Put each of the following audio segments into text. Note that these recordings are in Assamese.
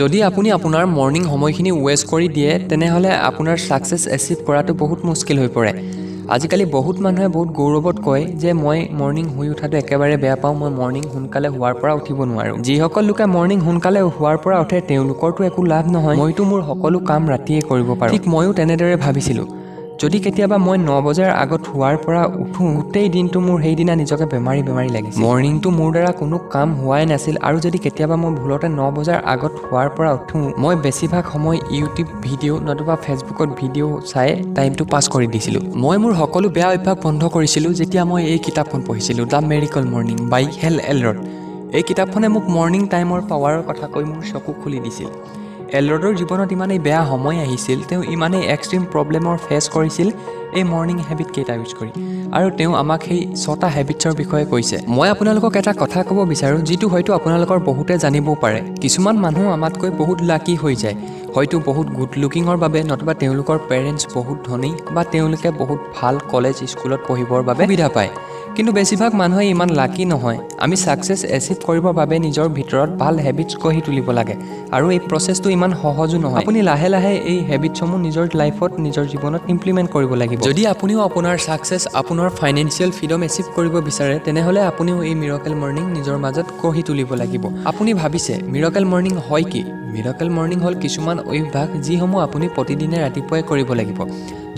যদি আপুনি আপোনাৰ মৰ্নিং সময়খিনি ৱেষ্ট কৰি দিয়ে তেনেহ'লে আপোনাৰ ছাকচেছ এচিভ কৰাটো বহুত মুস্কিল হৈ পৰে। আজিকালি বহুত মানুহে বহুত গৌৰৱত কয় যে মই মৰ্নিং শুই উঠাটো একেবাৰে বেয়া পাওঁ, মই মৰ্নিং সোনকালে হোৱাৰ পৰা উঠিব নোৱাৰোঁ। যিসকল লোকে মৰ্নিং সোনকালে হোৱাৰ পৰা উঠে তেওঁলোকৰতো একো লাভ নহয়, মইতো মোৰ সকলো কাম ৰাতিয়ে কৰিব পাৰোঁ। ঠিক ময়ো তেনেদৰে ভাবিছিলোঁ। যদি কেতিয়াবা মই 9 বজাৰ আগত হোৱাৰ পৰা উঠোঁ, গোটেই দিনটো মোৰ সেইদিনা নিজকে বেমাৰী লাগিছিল। মৰ্নিংটো মোৰ দ্বাৰা কোনো কাম হোৱাই নাছিল আৰু যদি কেতিয়াবা মই ভুলতে 9 বজাৰ আগত হোৱাৰ পৰা উঠোঁ, মই বেছিভাগ সময় ইউটিউব ভিডিঅ' নতুবা ফেচবুকত ভিডিঅ' চাই টাইমটো পাছ কৰি দিছিলোঁ। মই মোৰ সকলো বেয়া অভ্যাস বন্ধ কৰিছিলোঁ যেতিয়া মই এই কিতাপখন পঢ়িছিলোঁ, দ্য মেৰিকল মৰ্নিং বাই হেল এলৰড। এই কিতাপখনে মোক মৰ্নিং টাইমৰ পাৱাৰৰ কথা কৈ মোৰ চকু খুলি দিছিল। এলৰডৰ জীৱনত ইমানেই বেয়া সময় আহিছিল, তেওঁ ইমানেই এক্সট্ৰিম প্ৰব্লেমৰ ফেচ কৰিছিল এই মৰ্নিং হেবিটকেইটা ইউজ কৰি, আৰু তেওঁ আমাক সেই 6টা হেবিটছৰ বিষয়ে কৈছে। মই আপোনালোকক এটা কথা ক'ব বিচাৰোঁ যিটো হয়তো আপোনালোকৰ বহুতে জানিবও পাৰে। কিছুমান মানুহ আমাতকৈ বহুত লাকি হৈ যায়, হয়তো বহুত গুড লুকিঙৰ বাবে, নতুবা তেওঁলোকৰ পেৰেণ্টছ বহুত ধনী বা তেওঁলোকে বহুত ভাল কলেজ স্কুলত পঢ়িবৰ বাবে সুবিধা পায়। কিন্তু বেছিভাগ মানুহে ইমান লাকি নহয়। আমি ছাকচেছ এচিভ কৰিবৰ বাবে নিজৰ ভিতৰত ভাল হেবিটছ গঢ়ি তুলিব লাগে, আৰু এই প্ৰচেছটো ইমান সহজো নহয়। আপুনি লাহে লাহে এই হেবিটছসমূহ নিজৰ লাইফত, নিজৰ জীৱনত ইমপ্লিমেণ্ট কৰিব লাগিব। যদি আপুনিও আপোনাৰ ছাকচেছ, আপোনাৰ ফাইনেন্সিয়েল ফ্ৰীডম এচিভ কৰিব বিচাৰে তেনেহ'লে আপুনিও এই মিৰাকেল মৰ্নিং নিজৰ মাজত গঢ়ি তুলিব লাগিব। আপুনি ভাবিছে মিৰাকেল মৰ্নিং হয় কি? মিৰাকেল মৰ্নিং হ'ল কিছুমান অভ্যাস যিসমূহ আপুনি প্ৰতিদিনে ৰাতিপুৱাই কৰিব লাগিব।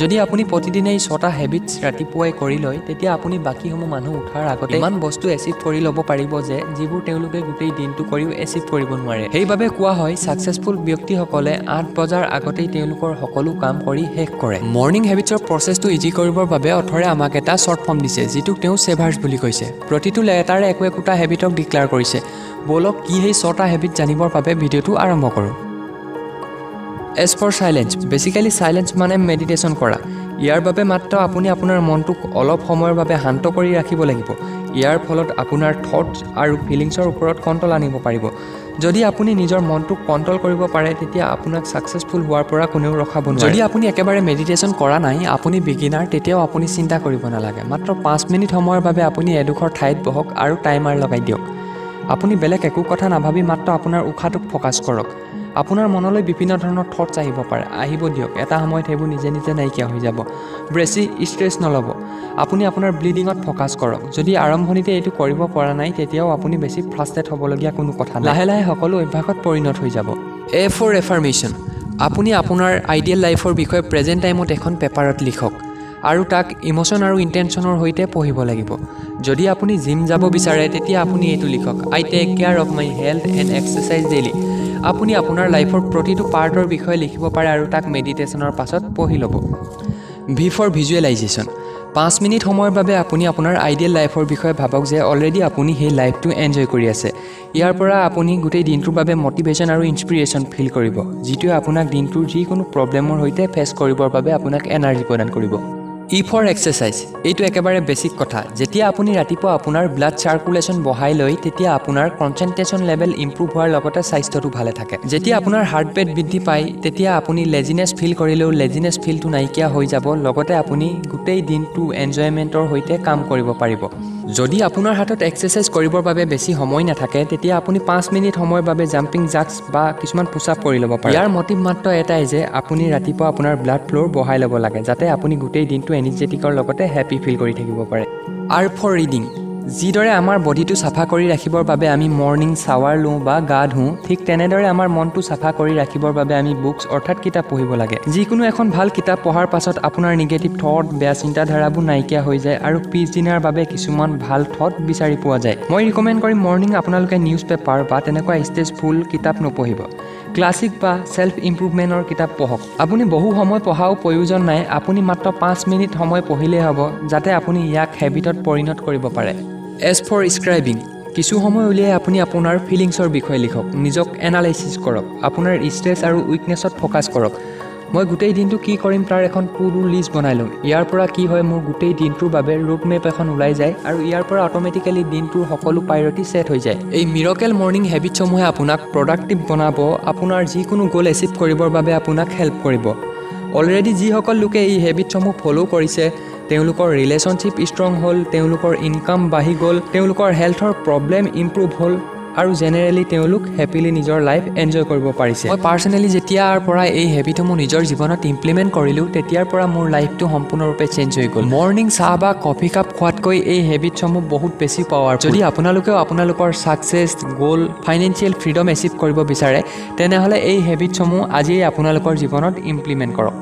যদি আপুনি প্ৰতিদিনে এই 6টা হেবিটছ ৰাতিপুৱাই কৰি লয়, তেতিয়া আপুনি বাকীসমূহ মানুহ উঠাৰ আগতে ইমান বস্তু এচিভ কৰি ল'ব পাৰিব যে যিবোৰ তেওঁলোকে গোটেই দিনটো কৰিও এচিভ কৰিব নোৱাৰে। সেইবাবে কোৱা হয় ছাকচেছফুল ব্যক্তিসকলে 8 বজাৰ আগতেই তেওঁলোকৰ সকলো কাম কৰি শেষ কৰে। মৰ্নিং হেবিটছৰ প্ৰচেছটো ইজি কৰিবৰ বাবে অথৰে আমাক এটা শ্বৰ্ট ফৰ্ম দিছে, যিটোক তেওঁ ছেভাৰ্ছ বুলি কৈছে। প্ৰতিটো লেটাৰে একোটা হেবিটক ডিক্লেয়াৰ কৰিছে। ব'লক কি সেই 6টা হেবিট জানিবৰ বাবে ভিডিঅ'টো আৰম্ভ কৰোঁ। S for challenge. Basically challenge মানে মেডিটেশ্যন কৰা। ইয়াৰ বাবে মাত্ৰ আপুনি আপোনাৰ মনটোক অলপ সময়ৰ বাবে শান্ত কৰি ৰাখিব লাগিব। ইয়াৰ ফলত আপোনাৰ থটছ আৰু ফিলিংছৰ ওপৰত কণ্ট্ৰল আনিব পাৰিব। যদি আপুনি নিজৰ মনটোক কণ্ট্ৰল কৰিব পাৰে তেতিয়া আপোনাক ছাকচেছফুল হোৱাৰ পৰা কোনেও ৰখাব নোৱাৰে। যদি আপুনি একেবাৰে মেডিটেশ্যন কৰা নাই, আপুনি বিগিনাৰ, তেতিয়াও আপুনি চিন্তা কৰিব নালাগে। মাত্ৰ 5 মিনিট সময়ৰ বাবে আপুনি এডোখৰ ঠাইত বহক আৰু টাইমাৰ লগাই দিয়ক। আপুনি বেলেগ একো কথা নাভাবি মাত্ৰ আপোনাৰ উশাহটোক ফ'কাছ কৰক। আপোনাৰ মনলৈ বিভিন্ন ধৰণৰ থটছ আহিব দিয়ক। এটা সময়ত সেইবোৰ নিজে নিজে নাইকিয়া হৈ যাব। বেছি ষ্ট্ৰেছ নল'ব। আপুনি আপোনাৰ ব্লিডিঙত ফ'কাছ কৰক। যদি আৰম্ভণিতে এইটো কৰিব পৰা নাই তেতিয়াও আপুনি বেছি ফ্ৰাষ্ট্ৰেট হ'বলগীয়া কোনো কথা নাই। লাহে লাহে সকলো অভ্যাসত পৰিণত হৈ যাব। এ ফৰ এফাৰ্মেশ্যন। আপুনি আপোনাৰ আইডিয়েল লাইফৰ বিষয়ে প্ৰেজেণ্ট টাইমত এখন পেপাৰত লিখক আৰু তাক ইম'শ্যন আৰু ইণ্টেনশ্যনৰ সৈতে পঢ়িব লাগিব। যদি আপুনি জিম যাব বিচাৰে তেতিয়া আপুনি এইটো লিখক, I take care of my health and exercise daily. আপুনি আপোনাৰ লাইফৰ প্ৰতিটো পাৰ্টৰ বিষয়ে লিখিব পাৰে আৰু তাক মেডিটেশ্যনৰ পাছত পঢ়ি ল'ব। V for visualisation. 5 মিনিট সময়ৰ বাবে আপুনি আপোনাৰ আইডিয়েল লাইফৰ বিষয়ে ভাবক যে অলৰেডি আপুনি সেই লাইফটো এনজয় কৰি আছে। ইয়াৰ পৰা আপুনি গোটেই দিনটোৰ বাবে মটিভেশ্যন আৰু ইনস্পিৰেশ্যন ফিল কৰিব, যিটোৱে আপোনাক দিনটোৰ যিকোনো প্ৰব্লেমৰ সৈতে ফেচ কৰিবৰ বাবে আপোনাক এনাৰ্জি প্ৰদান কৰিব। ই ফৰ এক্সাৰচাইজ। এইটো একেবাৰে বেছিক কথা। যেতিয়া আপুনি ৰাতিপুৱা আপোনাৰ ব্লাড চাৰ্কুলেশ্যন বঢ়াই লয় তেতিয়া আপোনাৰ কনচেনট্ৰেশ্যন লেভেল ইম্প্ৰুভ হোৱাৰ লগতে স্বাস্থ্যটো ভালে থাকে। যেতিয়া আপোনাৰ হাৰ্ট ৰেট বৃদ্ধি পায় তেতিয়া আপুনি লেজিনেছ ফিল কৰিলেও লেজিনেছ ফিলটো নাইকিয়া হৈ যাব, লগতে আপুনি গোটেই দিনটো এনজয়মেণ্টৰ সৈতে কাম কৰিব পাৰিব। যদি আপোনাৰ হাতত এক্সাৰচাইজ কৰিবৰ বাবে বেছি সময় নাথাকে তেতিয়া আপুনি 5 মিনিট সময়ৰ বাবে জাম্পিং জাক্স বা কিছুমান পুছ আপ কৰি ল'ব পাৰে। ইয়াৰ মটিভ মাত্ৰ এটাই যে আপুনি ৰাতিপুৱা আপোনাৰ ব্লাড ফ্ল'ৰ বঢ়াই ল'ব লাগে, যাতে আপুনি গোটেই দিনটো এনাৰ্জেটিকৰ লগতে হেপী ফিল কৰি থাকিব পাৰে। R for reading. যিদৰে আমাৰ বডিটো চাফা কৰি ৰাখিবৰ বাবে আমি মৰ্নিং শ্বাৱাৰ লওঁ বা গা ধুওঁ, ঠিক তেনেদৰে আমাৰ মনটো চাফা কৰি ৰাখিবৰ বাবে আমি বুকছ অৰ্থাৎ কিতাপ পঢ়িব লাগে। যিকোনো এখন ভাল কিতাপ পঢ়াৰ পাছত আপোনাৰ নিগেটিভ থট, বেয়া চিন্তাধাৰাবোৰ নাইকিয়া হৈ যায় আৰু পিছদিনাৰ বাবে কিছুমান ভাল থট বিচাৰি পোৱা যায়। মই ৰিকমেণ্ড কৰিম মৰ্নিং আপোনালোকে নিউজ পেপাৰ বা তেনেকুৱা ষ্টেজফুল কিতাপ নপঢ়িব। ক্লাছিক বা ছেল্ফ ইমপ্ৰুভমেণ্টৰ কিতাপ পঢ়ক। আপুনি বহু সময় পঢ়াও প্ৰয়োজন নাই, আপুনি মাত্ৰ 5 মিনিট সময় পঢ়িলেই হ'ব, যাতে আপুনি ইয়াক হেবিটত পৰিণত কৰিব পাৰে। এছ ফৰ স্ক্ৰাইবিং। কিছু সময় উলিয়াই আপুনি আপোনাৰ ফিলিংছৰ বিষয়ে লিখক, নিজক এনালাইচিছ কৰক, আপোনাৰ ষ্ট্ৰেছ আৰু উইকনেছত ফ'কাছ কৰক। মই গোটেই দিনটো কি কৰিম তাৰ এখন টু ডু লিষ্ট বনাই লওঁ। ইয়াৰ পৰা কি হয়, মোৰ গোটেই দিনটোৰ বাবে ৰোড মেপ এখন ওলাই যায় আৰু ইয়াৰ পৰা অট'মেটিকেলি দিনটোৰ সকলো প্ৰায়ৰিটি ছেট হৈ যায়। এই মিৰাকেল মৰ্নিং হেবিটছসমূহে আপোনাক প্ৰডাক্টিভ বনাব, আপোনাৰ যিকোনো গ'ল এচিভ কৰিবৰ বাবে আপোনাক হেল্প কৰিব। অলৰেডি যিসকল লোকে এই হেবিটছসমূহ ফ'ল' কৰিছে তেওঁলোকৰ ৰিলেশ্যনশ্বিপ ষ্ট্ৰং হ'ল, তেওঁলোকৰ ইনকাম বাঢ়ি গ'ল, তেওঁলোকৰ হেল্থৰ প্ৰব্লেম ইম্প্ৰুভ হ'ল, আৰু জেনেৰেলি তেওঁলোক হেপিলি নিজৰ লাইফ এনজয় কৰিব পাৰিছে। মই পাৰ্চনেলি যেতিয়াৰ পৰা এই হেবিটসমূহ নিজৰ জীৱনত ইমপ্লিমেণ্ট কৰিলোঁ তেতিয়াৰ পৰা মোৰ লাইফটো সম্পূৰ্ণৰূপে চেঞ্জ হৈ গ'ল। মৰ্ণিং চাহ বা কফি কাপ খোৱাতকৈ এই হেবিটসমূহ বহুত বেছি পাৱাৰ। যদি আপোনালোকেও আপোনালোকৰ ছাকচেছ, গ'ল, ফাইনেন্সিয়েল ফ্ৰীডম এচিভ কৰিব বিচাৰে তেনেহ'লে এই হেবিটসমূহ আজিয়ে আপোনালোকৰ জীৱনত ইমপ্লিমেণ্ট কৰক।